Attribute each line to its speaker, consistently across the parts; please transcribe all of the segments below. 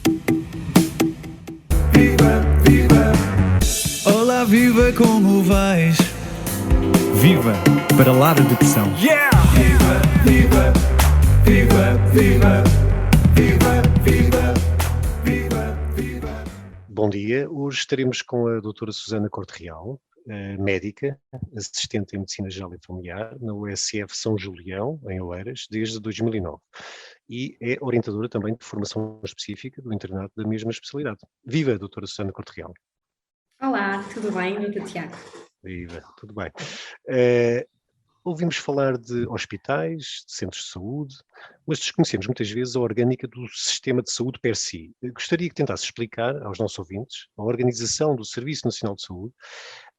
Speaker 1: Viva, viva. Olá, viva, como vais?
Speaker 2: Viva para lá da depressão.
Speaker 1: Yeah! Viva, viva, viva, viva, viva, viva, viva, viva.
Speaker 3: Bom dia, hoje estaremos com a doutora Susana Corte Real, médica, assistente em Medicina Geral e Familiar na USF São Julião, em Oeiras, desde 2009. E é orientadora também de formação específica do internato da mesma especialidade. Viva, doutora Susana Corte Real.
Speaker 4: Olá, tudo bem, doutor Tiago?
Speaker 3: Viva, tudo bem. Ouvimos falar de hospitais, de centros de saúde, mas desconhecemos muitas vezes a orgânica do sistema de saúde per si. Gostaria que tentasse explicar aos nossos ouvintes a organização do Serviço Nacional de Saúde,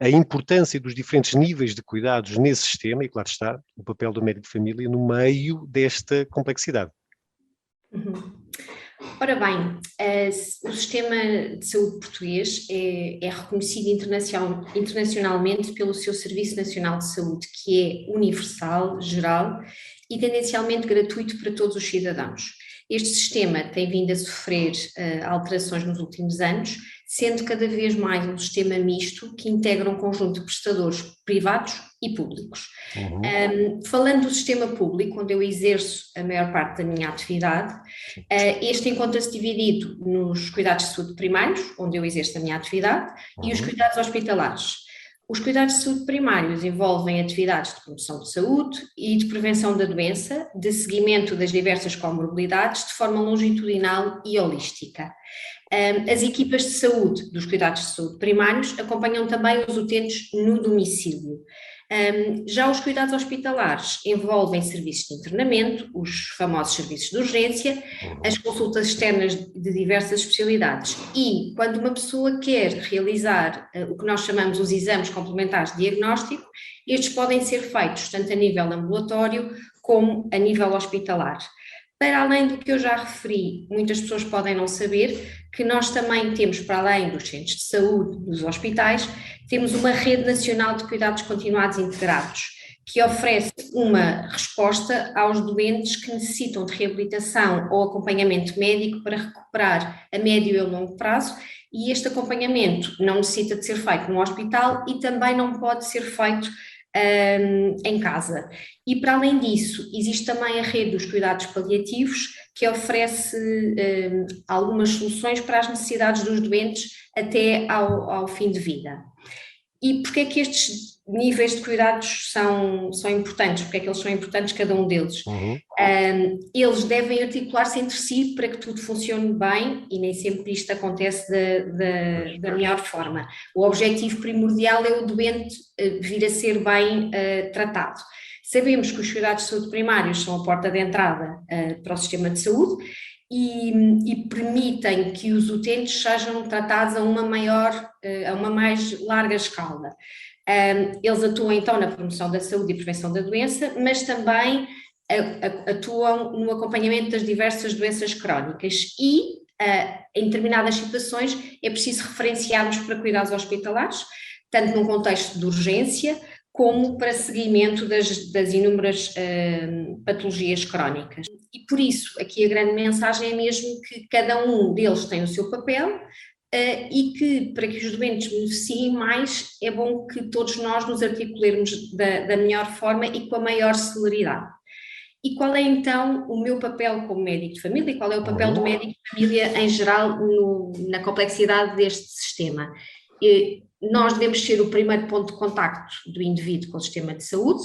Speaker 3: a importância dos diferentes níveis de cuidados nesse sistema e, claro está, o papel do médico de família no meio desta complexidade.
Speaker 4: Ora bem, o sistema de saúde português é reconhecido internacionalmente pelo seu Serviço Nacional de Saúde, que é universal, geral e tendencialmente gratuito para todos os cidadãos. Este sistema tem vindo a sofrer alterações nos últimos anos, sendo cada vez mais um sistema misto que integra um conjunto de prestadores privados e públicos. Falando do sistema público, onde eu exerço a maior parte da minha atividade, este encontra-se dividido nos cuidados de saúde primários, onde eu exerço a minha atividade, e os cuidados hospitalares. Os cuidados de saúde primários envolvem atividades de promoção de saúde e de prevenção da doença, de seguimento das diversas comorbilidades de forma longitudinal e holística. As equipas de saúde dos cuidados de saúde primários acompanham também os utentes no domicílio. Já os cuidados hospitalares envolvem serviços de internamento, os famosos serviços de urgência, as consultas externas de diversas especialidades e, quando uma pessoa quer realizar o que nós chamamos os exames complementares de diagnóstico, estes podem ser feitos tanto a nível ambulatório como a nível hospitalar. Para além do que eu já referi, muitas pessoas podem não saber que nós também temos, para além dos centros de saúde, dos hospitais, temos uma rede nacional de cuidados continuados integrados, que oferece uma resposta aos doentes que necessitam de reabilitação ou acompanhamento médico para recuperar a médio e a longo prazo, e este acompanhamento não necessita de ser feito no hospital e também não pode ser feito em casa. E para além disso, existe também a rede dos cuidados paliativos, que oferece algumas soluções para as necessidades dos doentes até ao fim de vida. E porquê é que estes níveis de cuidados são importantes? Porquê é que eles são importantes, cada um deles? Eles devem articular-se entre si para que tudo funcione bem e nem sempre isto acontece da melhor forma. O objetivo primordial é o doente vir a ser bem tratado. Sabemos que os cuidados de saúde primários são a porta de entrada para o sistema de saúde e permitem que os utentes sejam tratados a uma mais larga escala. Eles atuam então na promoção da saúde e prevenção da doença, mas também atuam no acompanhamento das diversas doenças crónicas e, em determinadas situações, é preciso referenciarmos para cuidados hospitalares, tanto num contexto de urgência, como para seguimento das inúmeras patologias crónicas. E por isso, aqui a grande mensagem é mesmo que cada um deles tem o seu papel e que, para que os doentes beneficiem mais, é bom que todos nós nos articulemos da melhor forma e com a maior celeridade. E qual é então o meu papel como médico de família e qual é o papel do médico de família em geral na complexidade deste sistema? Nós devemos ser o primeiro ponto de contacto do indivíduo com o sistema de saúde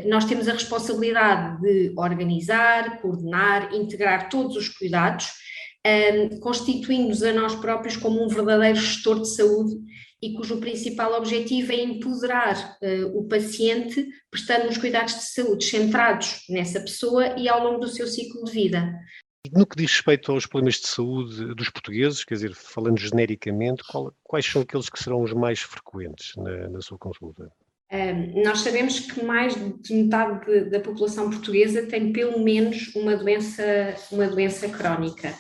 Speaker 4: nós temos a responsabilidade de organizar, coordenar, integrar todos os cuidados, constituindo-nos a nós próprios como um verdadeiro gestor de saúde e cujo principal objetivo é empoderar o paciente, prestando os cuidados de saúde centrados nessa pessoa e ao longo do seu ciclo de vida.
Speaker 3: No que diz respeito aos problemas de saúde dos portugueses, quer dizer, falando genericamente, quais são aqueles que serão os mais frequentes na sua consulta?
Speaker 4: Nós sabemos que mais de metade da população portuguesa tem pelo menos uma doença crónica.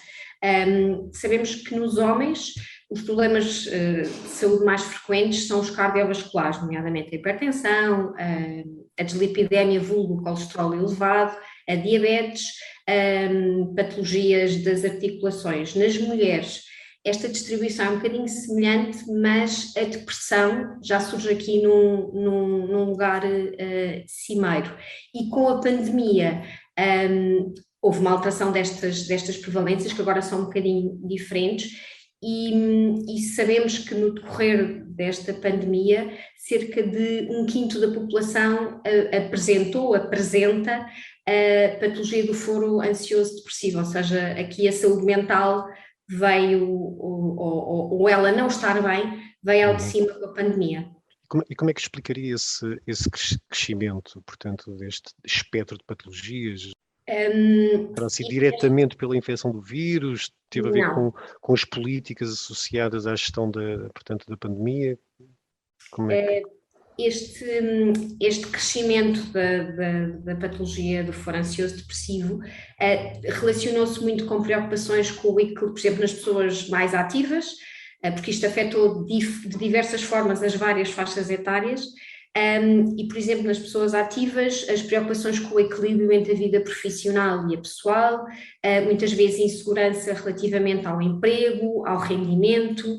Speaker 4: Sabemos que nos homens os problemas de saúde mais frequentes são os cardiovasculares, nomeadamente a hipertensão, a dislipidemia vulgo colesterol elevado, a diabetes, patologias das articulações. Nas mulheres, esta distribuição é um bocadinho semelhante, mas a depressão já surge aqui num lugar cimeiro. E com a pandemia, houve uma alteração destas prevalências, que agora são um bocadinho diferentes, e sabemos que no decorrer desta pandemia, cerca de 1/5 da população apresenta a patologia do foro ansioso depressivo, ou seja, aqui a saúde mental veio, ou ela não estar bem, veio ao de cima com a pandemia.
Speaker 3: E como é que explicaria esse crescimento, portanto, deste espectro de patologias? Terá sido diretamente pela infecção do vírus? Teve a ver com as políticas associadas à gestão portanto, da pandemia? Como é que...
Speaker 4: Este crescimento da patologia do foro ansioso depressivo relacionou-se muito com preocupações com o equilíbrio, por exemplo, nas pessoas mais ativas, porque isto afetou de diversas formas as várias faixas etárias, e, por exemplo, nas pessoas ativas, as preocupações com o equilíbrio entre a vida profissional e a pessoal, muitas vezes insegurança relativamente ao emprego, ao rendimento,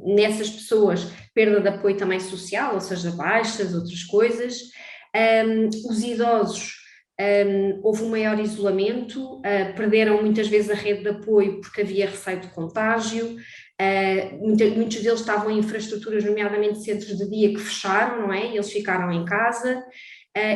Speaker 4: nessas pessoas, perda de apoio também social, ou seja, baixas, outras coisas. Os idosos, houve um maior isolamento, perderam muitas vezes a rede de apoio porque havia receio de contágio. Muitos deles estavam em infraestruturas, nomeadamente centros de dia, que fecharam, não é? E eles ficaram em casa,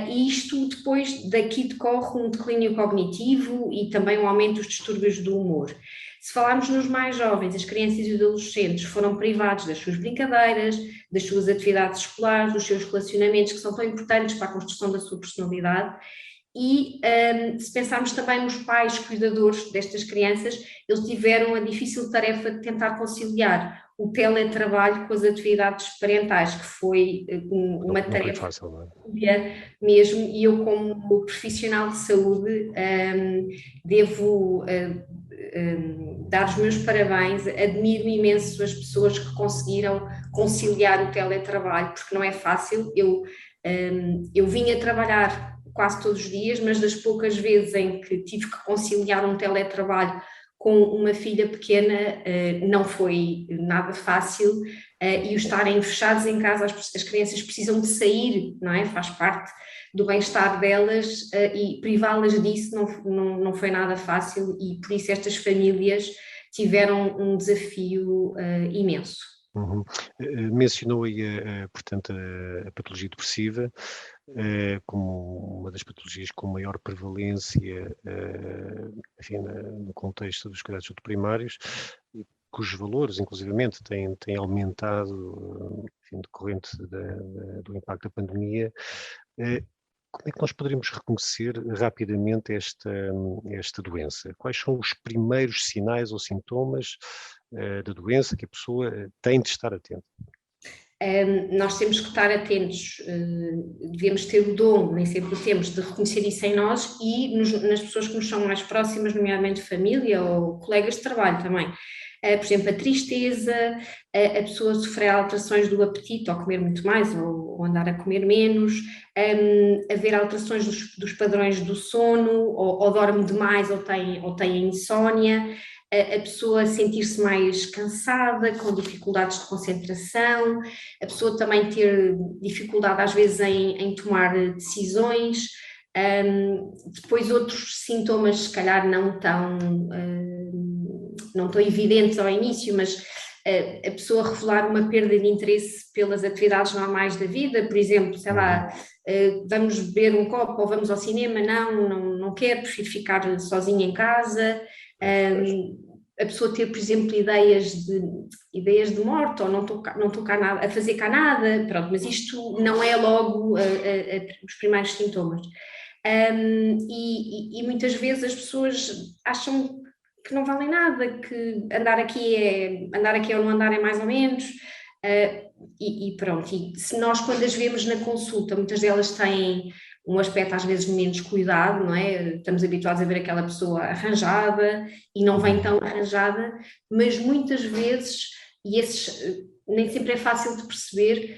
Speaker 4: e isto depois daqui decorre um declínio cognitivo e também um aumento dos distúrbios do humor. Se falarmos nos mais jovens, as crianças e adolescentes foram privados das suas brincadeiras, das suas atividades escolares, dos seus relacionamentos, que são tão importantes para a construção da sua personalidade. E se pensarmos também nos pais cuidadores destas crianças, eles tiveram a difícil tarefa de tentar conciliar o teletrabalho com as atividades parentais, que foi uma tarefa
Speaker 3: fácil, não é?
Speaker 4: Mesmo, e eu, como profissional de saúde, devo dar os meus parabéns, admiro imenso as pessoas que conseguiram conciliar o teletrabalho, porque não é fácil. Eu vinha trabalhar quase todos os dias, mas das poucas vezes em que tive que conciliar um teletrabalho com uma filha pequena, não foi nada fácil, e o estarem fechados em casa, as crianças precisam de sair, não é? Faz parte do bem-estar delas, e privá-las disso não foi nada fácil, e por isso estas famílias tiveram um desafio imenso.
Speaker 3: Mencionou aí, portanto, a patologia depressiva como uma das patologias com maior prevalência, enfim, no contexto dos cuidados primários, cujos valores, inclusivamente, têm aumentado, enfim, decorrente do impacto da pandemia. Como é que nós poderíamos reconhecer rapidamente esta doença? Quais são os primeiros sinais ou sintomas da doença que a pessoa tem de estar atenta?
Speaker 4: Nós temos que estar atentos, devemos ter o dom, nem sempre o temos, de reconhecer isso em nós e nas pessoas que nos são mais próximas, nomeadamente família ou colegas de trabalho também. Por exemplo, a tristeza, a pessoa sofrer alterações do apetite, ou comer muito mais, ou andar a comer menos, haver alterações dos padrões do sono, ou dorme demais, ou tem insónia, a pessoa sentir-se mais cansada, com dificuldades de concentração, a pessoa também ter dificuldade às vezes em tomar decisões. Depois outros sintomas, se calhar não tão evidentes ao início, mas a pessoa revelar uma perda de interesse pelas atividades normais da vida, por exemplo, sei lá, vamos beber um copo ou vamos ao cinema, não quero, prefiro ficar sozinha em casa. A pessoa ter, por exemplo, ideias de morte, ou não tocar nada, a fazer cá nada, pronto, mas isto não é logo os primeiros sintomas. E muitas vezes as pessoas acham que não valem nada, que andar aqui ou não andar é mais ou menos, e pronto. E se nós, quando as vemos na consulta, muitas delas têm um aspecto às vezes de menos cuidado, não é? Estamos habituados a ver aquela pessoa arranjada e não vem tão arranjada, mas muitas vezes, e esses nem sempre é fácil de perceber,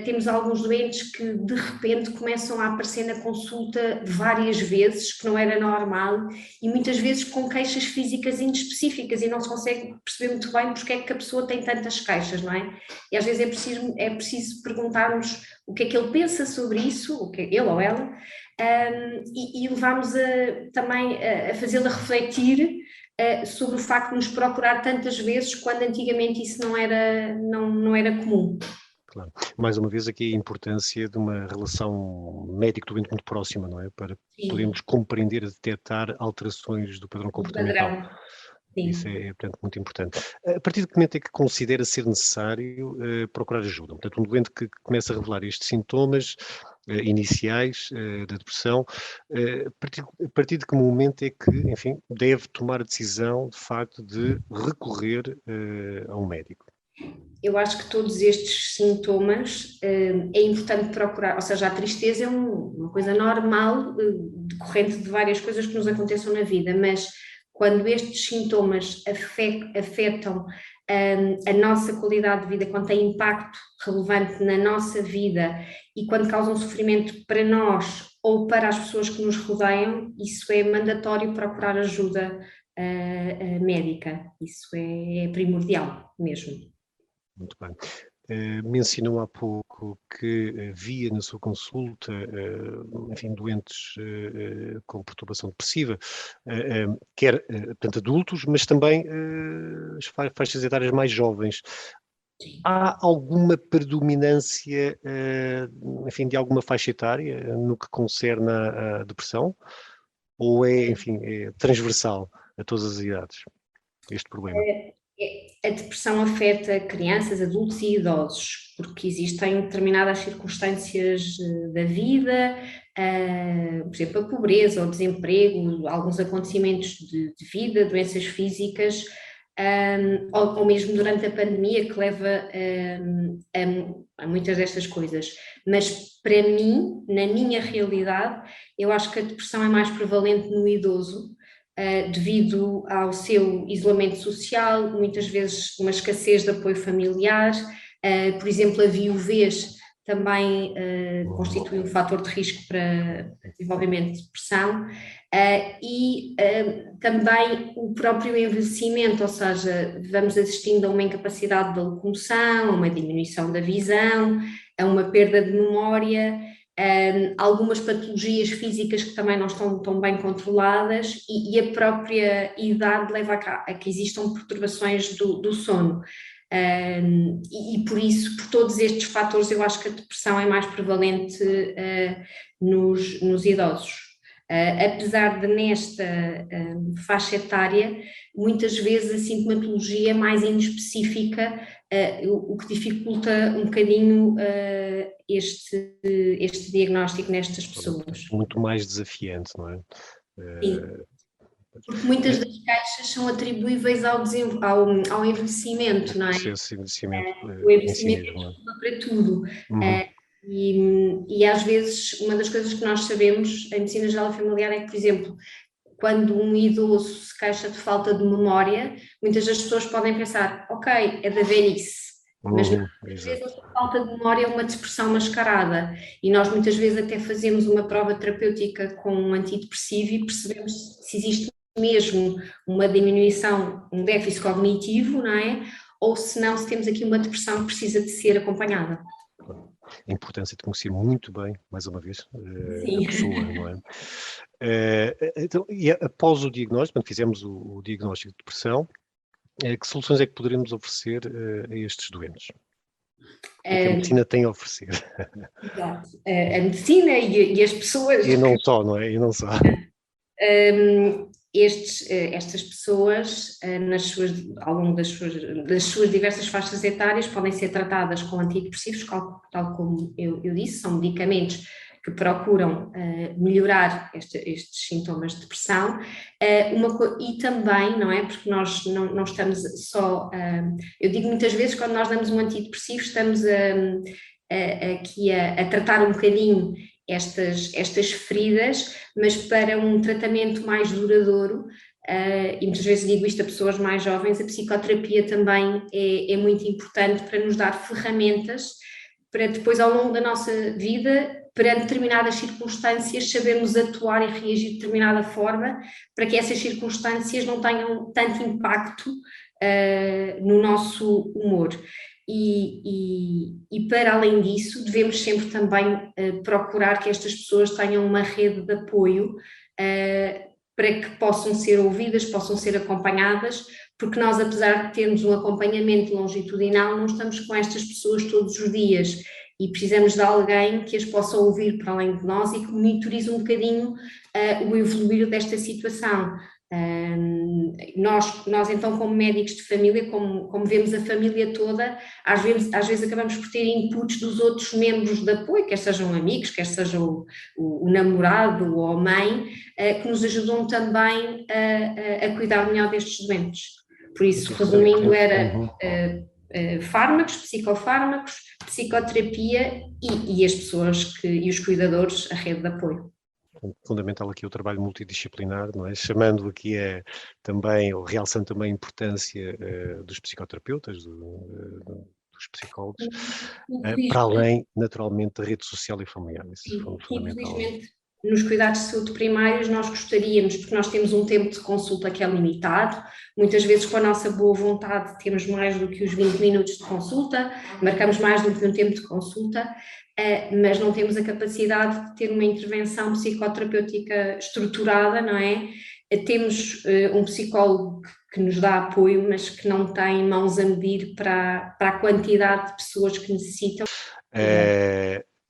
Speaker 4: temos alguns doentes que de repente começam a aparecer na consulta várias vezes, que não era normal, e muitas vezes com queixas físicas inespecíficas, e não se consegue perceber muito bem porque é que a pessoa tem tantas queixas, não é? E às vezes é preciso perguntarmos o que é que ele pensa sobre isso, o que ele ou ela, e levarmos também a fazê-la refletir sobre o facto de nos procurar tantas vezes, quando antigamente isso não era comum.
Speaker 3: Claro. Mais uma vez aqui a importância de uma relação médico-doente muito próxima, não é? Para
Speaker 4: Sim.
Speaker 3: podermos compreender e detectar alterações do padrão comportamental.
Speaker 4: Padrão. Sim.
Speaker 3: Isso portanto, muito importante. A partir de que momento é que considera ser necessário procurar ajuda? Portanto, um doente que começa a revelar estes sintomas iniciais da depressão, a partir de que momento é que, enfim, deve tomar a decisão, de facto, de recorrer a um médico?
Speaker 4: Eu acho que todos estes sintomas é importante procurar, ou seja, a tristeza é uma coisa normal, decorrente de várias coisas que nos aconteçam na vida, mas quando estes sintomas afetam a nossa qualidade de vida, quando têm impacto relevante na nossa vida e quando causam sofrimento para nós ou para as pessoas que nos rodeiam, isso é mandatório procurar ajuda médica, isso é primordial mesmo.
Speaker 3: Muito bem. Mencionou há pouco que via na sua consulta, enfim, doentes com perturbação depressiva, quer, portanto, adultos, mas também as faixas etárias mais jovens. Há alguma predominância, enfim, de alguma faixa etária no que concerne à depressão? Ou enfim, é transversal a todas as idades, este problema?
Speaker 4: A depressão afeta crianças, adultos e idosos, porque existem determinadas circunstâncias da vida, por exemplo, a pobreza, o desemprego, alguns acontecimentos de vida, doenças físicas, ou mesmo durante a pandemia, que leva a muitas destas coisas. Mas para mim, na minha realidade, eu acho que a depressão é mais prevalente no idoso, devido ao seu isolamento social, muitas vezes uma escassez de apoio familiar, por exemplo, a viuvez também constitui um fator de risco para desenvolvimento de depressão, e também o próprio envelhecimento, ou seja, vamos assistindo a uma incapacidade da locomoção, a uma diminuição da visão, a uma perda de memória, algumas patologias físicas que também não estão tão bem controladas, e a própria idade leva a que existam perturbações do sono. E por isso, por todos estes fatores, eu acho que a depressão é mais prevalente nos idosos. Apesar de nesta faixa etária, muitas vezes a sintomatologia é mais inespecífica, o que dificulta um bocadinho este diagnóstico nestas pessoas.
Speaker 3: Muito mais desafiante, não é?
Speaker 4: Sim. Porque muitas das queixas são atribuíveis ao envelhecimento, não é?
Speaker 3: Processo de envelhecimento.
Speaker 4: O envelhecimento é desculpa para tudo. E às vezes, uma das coisas que nós sabemos em medicina geral e familiar é que, por exemplo, quando um idoso se queixa de falta de memória, muitas das pessoas podem pensar, ok, é da velhice. Mas muitas vezes a falta de memória é uma depressão mascarada, e nós muitas vezes até fazemos uma prova terapêutica com um antidepressivo e percebemos se existe mesmo uma diminuição, um déficit cognitivo, não é? Ou se não, se temos aqui uma depressão que precisa de ser acompanhada.
Speaker 3: A importância de conhecer muito bem, mais uma vez,
Speaker 4: Sim.
Speaker 3: a pessoa, não é? Então, e após o diagnóstico, quando fizemos o diagnóstico de depressão, que soluções é que poderemos oferecer a estes doentes? O que a medicina tem a oferecer?
Speaker 4: Exato. A medicina e as pessoas...
Speaker 3: E não só, não é? E não só.
Speaker 4: Estas pessoas, ao longo das suas diversas faixas etárias, podem ser tratadas com antidepressivos, tal como eu disse, são medicamentos que procuram melhorar estes sintomas de depressão, e também, não é, porque nós não estamos só, eu digo muitas vezes, quando nós damos um antidepressivo, estamos aqui a tratar um bocadinho estas feridas, mas para um tratamento mais duradouro, e muitas vezes digo isto a pessoas mais jovens, a psicoterapia também é muito importante para nos dar ferramentas para depois, ao longo da nossa vida, perante determinadas circunstâncias, sabermos atuar e reagir de determinada forma, para que essas circunstâncias não tenham tanto impacto no nosso humor. E para além disso, devemos sempre também procurar que estas pessoas tenham uma rede de apoio para que possam ser ouvidas, possam ser acompanhadas, porque nós, apesar de termos um acompanhamento longitudinal, não estamos com estas pessoas todos os dias e precisamos de alguém que as possa ouvir para além de nós e que monitorize um bocadinho o evoluir desta situação. Nós então, como médicos de família, como vemos a família toda, às vezes acabamos por ter inputs dos outros membros de apoio, quer sejam amigos, quer seja o namorado ou a mãe, que nos ajudam também a cuidar melhor destes doentes. Por isso, resumindo, era fármacos, psicofármacos, psicoterapia e as pessoas e os cuidadores, a rede de apoio.
Speaker 3: Fundamental aqui o trabalho multidisciplinar, não é? Chamando aqui também, ou realçando também a importância dos psicoterapeutas, dos psicólogos, para além, naturalmente, da rede social e familiar. Isso é fundamental.
Speaker 4: Infelizmente, nos cuidados de saúde primários nós gostaríamos, porque nós temos um tempo de consulta que é limitado, muitas vezes com a nossa boa vontade temos mais do que os 20 minutos de consulta, marcamos mais do que um tempo de consulta, mas não temos a capacidade de ter uma intervenção psicoterapêutica estruturada, não é? Temos um psicólogo que nos dá apoio, mas que não tem mãos a medir para a quantidade de pessoas que necessitam.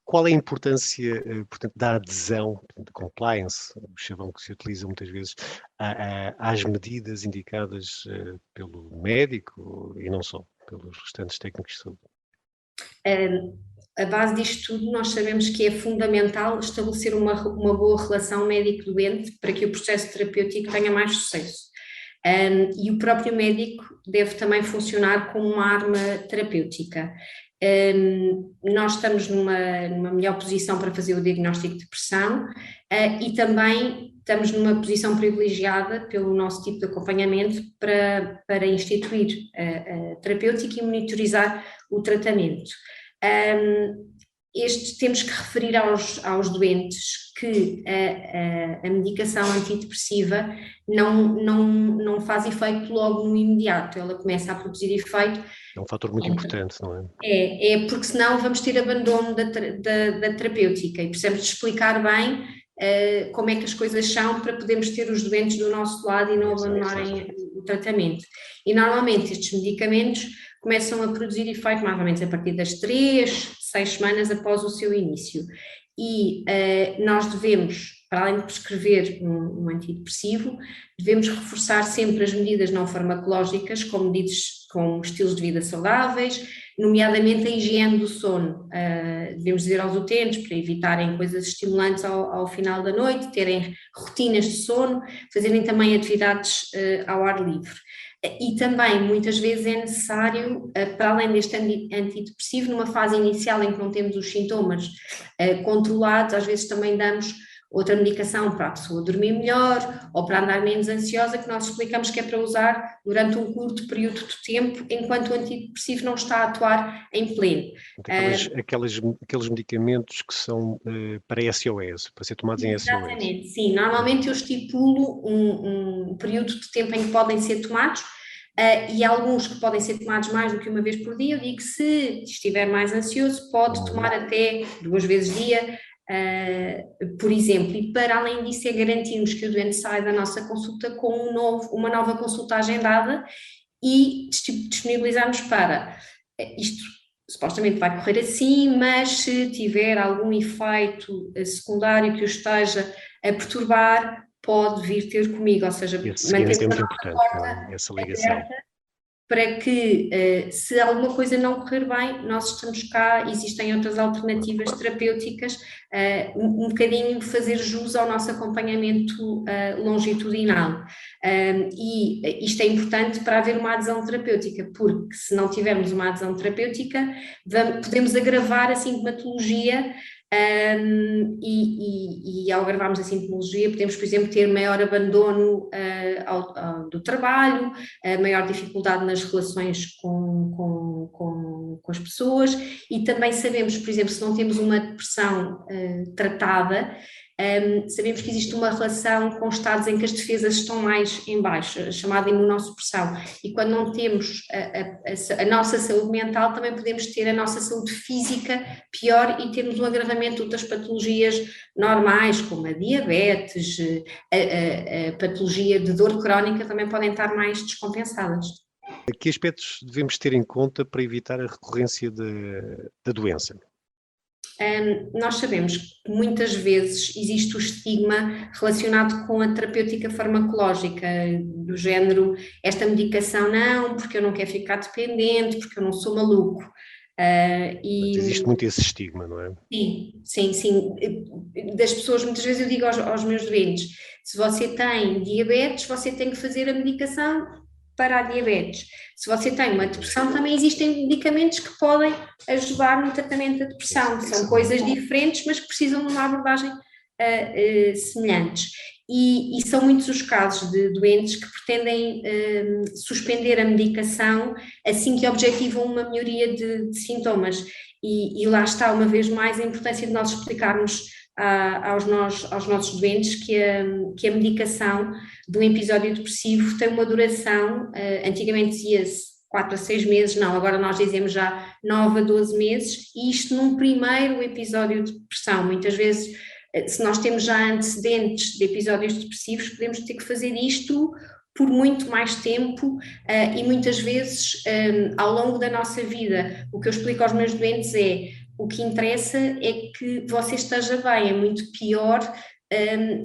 Speaker 3: Qual é a importância, portanto, da adesão, de compliance, o chavão que se utiliza muitas vezes, às medidas indicadas pelo médico e não só, pelos restantes técnicos de saúde?
Speaker 4: A base disto tudo, nós sabemos que é fundamental estabelecer uma boa relação médico-doente para que o processo terapêutico tenha mais sucesso. E o próprio médico deve também funcionar como uma arma terapêutica. Nós estamos numa melhor posição para fazer o diagnóstico de depressão e também estamos numa posição privilegiada pelo nosso tipo de acompanhamento para instituir a terapêutica e monitorizar o tratamento. Temos que referir aos doentes que a medicação antidepressiva não faz efeito logo no imediato, ela começa a produzir efeito.
Speaker 3: É um fator muito importante, não é?
Speaker 4: É porque senão vamos ter abandono da terapêutica e precisamos de explicar bem como é que as coisas são para podermos ter os doentes do nosso lado e não abandonarem o tratamento. E normalmente estes medicamentos começam a produzir efeito mais ou menos a partir das 3, 6 semanas após o seu início. E nós devemos, para além de prescrever um antidepressivo, devemos reforçar sempre as medidas não farmacológicas como estilos de vida saudáveis, nomeadamente a higiene do sono. Devemos dizer aos utentes para evitarem coisas estimulantes ao final da noite, terem rotinas de sono, fazerem também atividades ao ar livre. E também, muitas vezes, é necessário, para além deste antidepressivo, numa fase inicial em que não temos os sintomas controlados, às vezes também damos outra medicação para a pessoa dormir melhor ou para andar menos ansiosa, que nós explicamos que é para usar durante um curto período de tempo, enquanto o antidepressivo não está a atuar em pleno.
Speaker 3: Aqueles medicamentos que são para SOS, para ser tomados em SOS.
Speaker 4: Exatamente, sim. Normalmente eu estipulo um período de tempo em que podem ser tomados, e alguns que podem ser tomados mais do que uma vez por dia. Eu digo que se estiver mais ansioso pode tomar até 2 vezes dia, por exemplo, e para além disso é garantirmos que o doente sai da nossa consulta com uma nova consulta agendada e disponibilizarmos para isto. Supostamente vai correr assim, mas se tiver algum efeito secundário que o esteja a perturbar, pode vir ter comigo, ou seja,
Speaker 3: mantemos a nossa porta essa ligação aberta
Speaker 4: para que, se alguma coisa não correr bem, nós estamos cá, existem outras alternativas terapêuticas, um bocadinho fazer jus ao nosso acompanhamento longitudinal. E isto é importante para haver uma adesão terapêutica, porque se não tivermos uma adesão terapêutica, podemos agravar a sintomatologia e ao gravarmos a sintomologia podemos, por exemplo, ter maior abandono do trabalho, maior dificuldade nas relações com as pessoas, e também sabemos, por exemplo, se não temos uma depressão tratada, sabemos que existe uma relação com estados em que as defesas estão mais em baixo, chamada imunossupressão, e quando não temos a nossa saúde mental, também podemos ter a nossa saúde física pior e termos um agravamento de outras patologias normais, como a diabetes, a patologia de dor crónica também podem estar mais descompensadas.
Speaker 3: Que aspectos devemos ter em conta para evitar a recorrência da doença?
Speaker 4: Nós sabemos que muitas vezes existe o estigma relacionado com a terapêutica farmacológica, do género, esta medicação não, porque eu não quero ficar dependente, porque eu não sou maluco.
Speaker 3: Existe muito esse estigma, não é?
Speaker 4: Sim. Das pessoas, muitas vezes eu digo aos meus doentes, se você tem diabetes, você tem que fazer a medicação para a diabetes. Se você tem uma depressão, também existem medicamentos que podem ajudar no tratamento da depressão. São coisas diferentes, mas que precisam de uma abordagem semelhantes. E são muitos os casos de doentes que pretendem suspender a medicação assim que objetivam uma melhoria de sintomas. E lá está, uma vez mais, a importância de nós explicarmos aos nossos doentes que a medicação de um episódio depressivo tem uma duração, antigamente dizia-se 4 a 6 meses, não, agora nós dizemos já 9 a 12 meses, e isto num primeiro episódio de depressão. Muitas vezes, se nós temos já antecedentes de episódios depressivos, podemos ter que fazer isto por muito mais tempo e muitas vezes ao longo da nossa vida. O que eu explico aos meus doentes é: o que interessa é que você esteja bem, é muito pior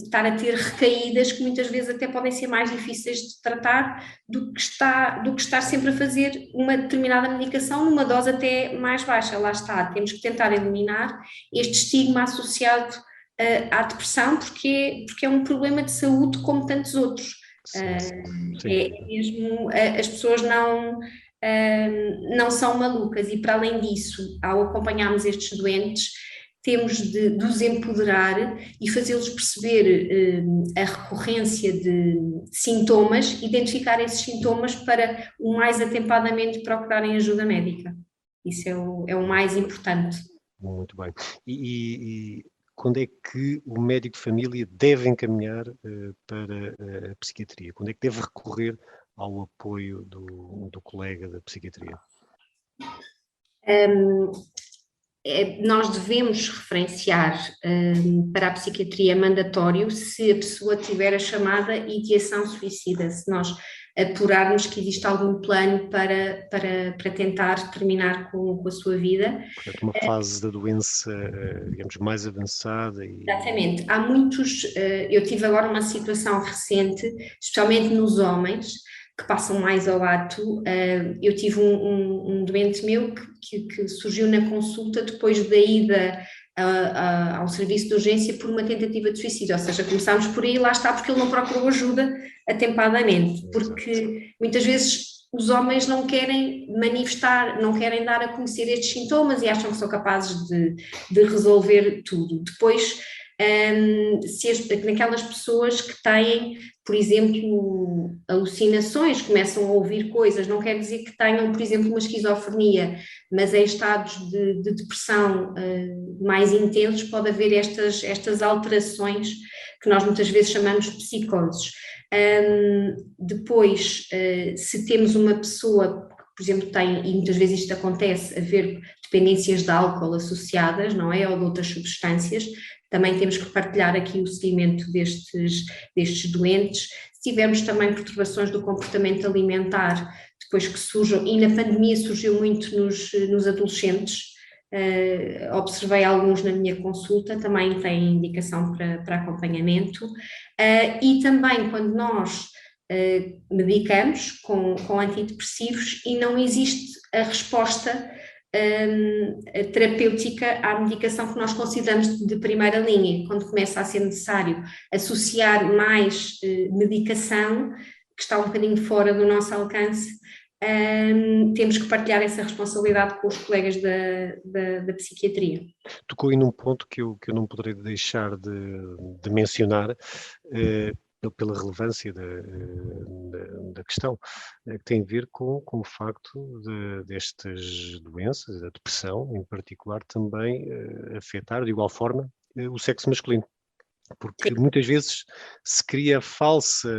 Speaker 4: estar a ter recaídas que muitas vezes até podem ser mais difíceis de tratar do que estar sempre a fazer uma determinada medicação numa dose até mais baixa. Lá está, temos que tentar eliminar este estigma associado à depressão, porque é um problema de saúde como tantos outros.
Speaker 3: Sim.
Speaker 4: É mesmo, as pessoas não são malucas, e para além disso, ao acompanharmos estes doentes, temos de os empoderar e fazê-los perceber a recorrência de sintomas, identificar esses sintomas para o mais atempadamente procurarem ajuda médica. Isso é o mais importante.
Speaker 3: Muito bem. E quando é que o médico de família deve encaminhar para a psiquiatria? Quando é que deve recorrer ao apoio do colega da psiquiatria?
Speaker 4: Nós devemos referenciar para a psiquiatria mandatório se a pessoa tiver a chamada ideação suicida, se nós apurarmos que existe algum plano para tentar terminar com a sua vida.
Speaker 3: Portanto, uma fase da doença, digamos, mais avançada.
Speaker 4: Exatamente. Há muitos, eu tive agora uma situação recente, especialmente nos homens, que passam mais ao ato. Eu tive um doente meu que surgiu na consulta depois da ida ao serviço de urgência por uma tentativa de suicídio, ou seja, começámos por aí, lá está, porque ele não procurou ajuda atempadamente, porque muitas vezes os homens não querem manifestar, não querem dar a conhecer estes sintomas e acham que são capazes de resolver tudo. Depois, naquelas pessoas que têm, por exemplo, alucinações, começam a ouvir coisas, não quer dizer que tenham, por exemplo, uma esquizofrenia, mas em estados de depressão mais intensos pode haver estas alterações que nós muitas vezes chamamos de psicoses. Depois, se temos uma pessoa que, por exemplo, tem, e muitas vezes isto acontece, haver dependências de álcool associadas, não é, ou de outras substâncias, também temos que partilhar aqui o seguimento destes doentes. Se tivermos também perturbações do comportamento alimentar, depois que surjam, e na pandemia surgiu muito nos adolescentes, observei alguns na minha consulta, também têm indicação para acompanhamento, e também quando nós medicamos com antidepressivos e não existe a resposta terapêutica à medicação que nós consideramos de primeira linha, quando começa a ser necessário associar mais medicação que está um bocadinho fora do nosso alcance, temos que partilhar essa responsabilidade com os colegas da psiquiatria.
Speaker 3: Tocou aí num ponto que eu não poderei deixar de mencionar, pela relevância da questão, que tem a ver com o facto destas doenças, da depressão em particular, também afetar de igual forma o sexo masculino. Porque muitas vezes se cria a falsa,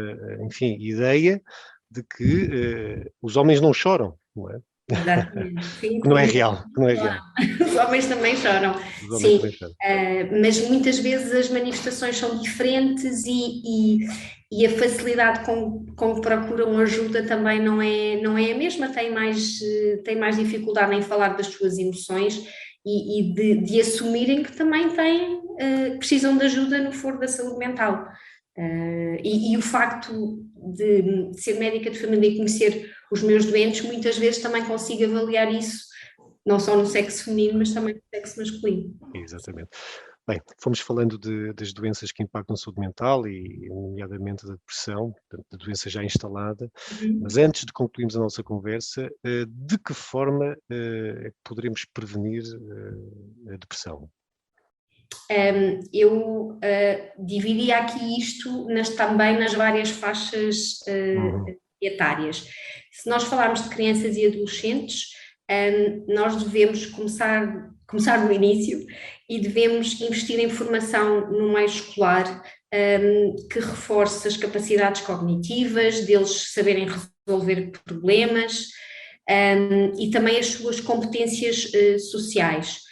Speaker 3: enfim, ideia de que os homens não choram, não é?
Speaker 4: Exatamente. Sim,
Speaker 3: Que não é real, que não é real.
Speaker 4: Os homens também choram.
Speaker 3: Os homens
Speaker 4: Sim,
Speaker 3: também choram.
Speaker 4: mas muitas vezes as manifestações são diferentes e a facilidade com que procuram ajuda também não é a mesma, tem mais dificuldade em falar das suas emoções e de assumirem que também precisam de ajuda no foro da saúde mental. E o facto de ser médica de família e conhecer os meus doentes, muitas vezes também consigo avaliar isso, não só no sexo feminino, mas também no sexo masculino.
Speaker 3: Exatamente. Bem, fomos falando das doenças que impactam a saúde mental e, nomeadamente, da depressão, da doença já instalada, mas antes de concluirmos a nossa conversa, de que forma é que poderemos prevenir a depressão?
Speaker 4: Eu dividia aqui isto também nas várias faixas etárias. Se nós falarmos de crianças e adolescentes, nós devemos começar no início e devemos investir em formação no meio escolar que reforce as capacidades cognitivas, deles saberem resolver problemas e também as suas competências sociais.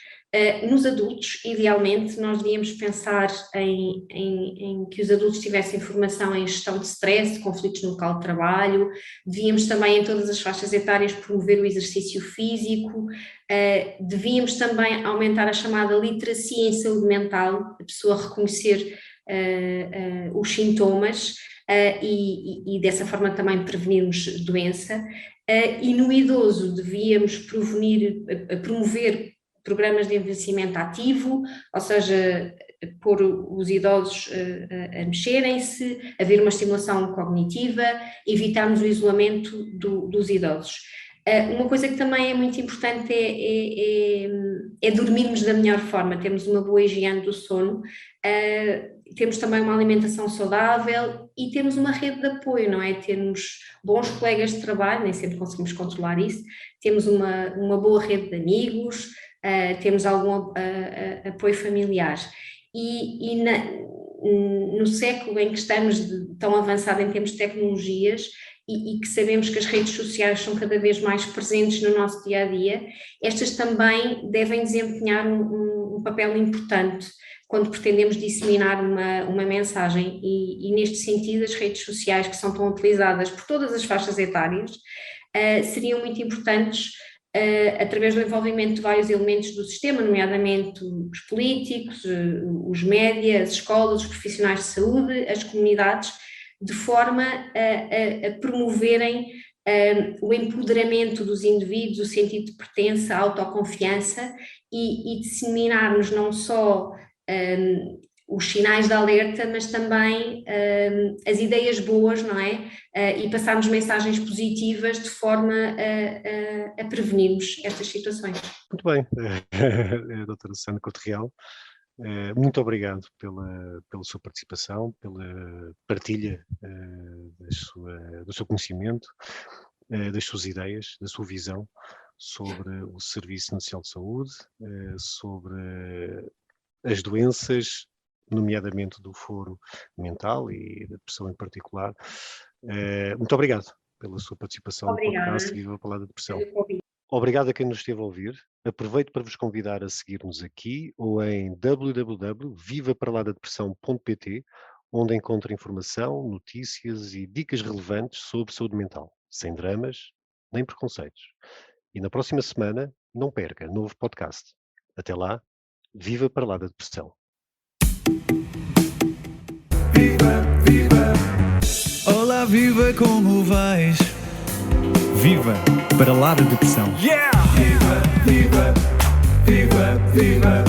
Speaker 4: Nos adultos, idealmente, nós devíamos pensar em que os adultos tivessem formação em gestão de stress, conflitos no local de trabalho, devíamos também, em todas as faixas etárias, promover o exercício físico, devíamos também aumentar a chamada literacia em saúde mental, a pessoa reconhecer os sintomas e dessa forma também prevenirmos doença, e no idoso devíamos promover programas de envelhecimento ativo, ou seja, pôr os idosos a mexerem-se, haver uma estimulação cognitiva, evitarmos o isolamento dos idosos. Uma coisa que também é muito importante é dormirmos da melhor forma, termos uma boa higiene do sono, temos também uma alimentação saudável e temos uma rede de apoio, não é? Termos bons colegas de trabalho, nem sempre conseguimos controlar isso, temos uma boa rede de amigos, temos algum apoio familiar e no século em que estamos tão avançado em termos de tecnologias e que sabemos que as redes sociais são cada vez mais presentes no nosso dia-a-dia, estas também devem desempenhar um papel importante quando pretendemos disseminar uma mensagem e neste sentido as redes sociais que são tão utilizadas por todas as faixas etárias seriam muito importantes através do envolvimento de vários elementos do sistema, nomeadamente os políticos, os média, as escolas, os profissionais de saúde, as comunidades, de forma a promoverem o empoderamento dos indivíduos, o sentido de pertença, a autoconfiança e disseminarmos não só os sinais de alerta, mas também as ideias boas, não é? E passarmos mensagens positivas de forma a prevenirmos estas situações.
Speaker 3: Muito bem, doutora Susana Couto Real, muito obrigado pela sua participação, pela partilha do seu conhecimento, das suas ideias, da sua visão sobre o Serviço Nacional de Saúde, sobre as doenças, nomeadamente do foro mental e da depressão em particular. Muito obrigado pela sua participação no podcast Viva a Palavra da Depressão. Obrigado a quem nos esteve a ouvir. Aproveito para vos convidar a seguir-nos aqui ou em www.vivaparaladadepressão.pt, onde encontra informação, notícias e dicas relevantes sobre saúde mental, sem dramas nem preconceitos. E na próxima semana, não perca, novo podcast. Até lá, viva para lá da depressão.
Speaker 1: Viva, viva,
Speaker 2: Olá, viva, como vais? Viva para lá da depressão.
Speaker 1: viva, viva, viva, viva.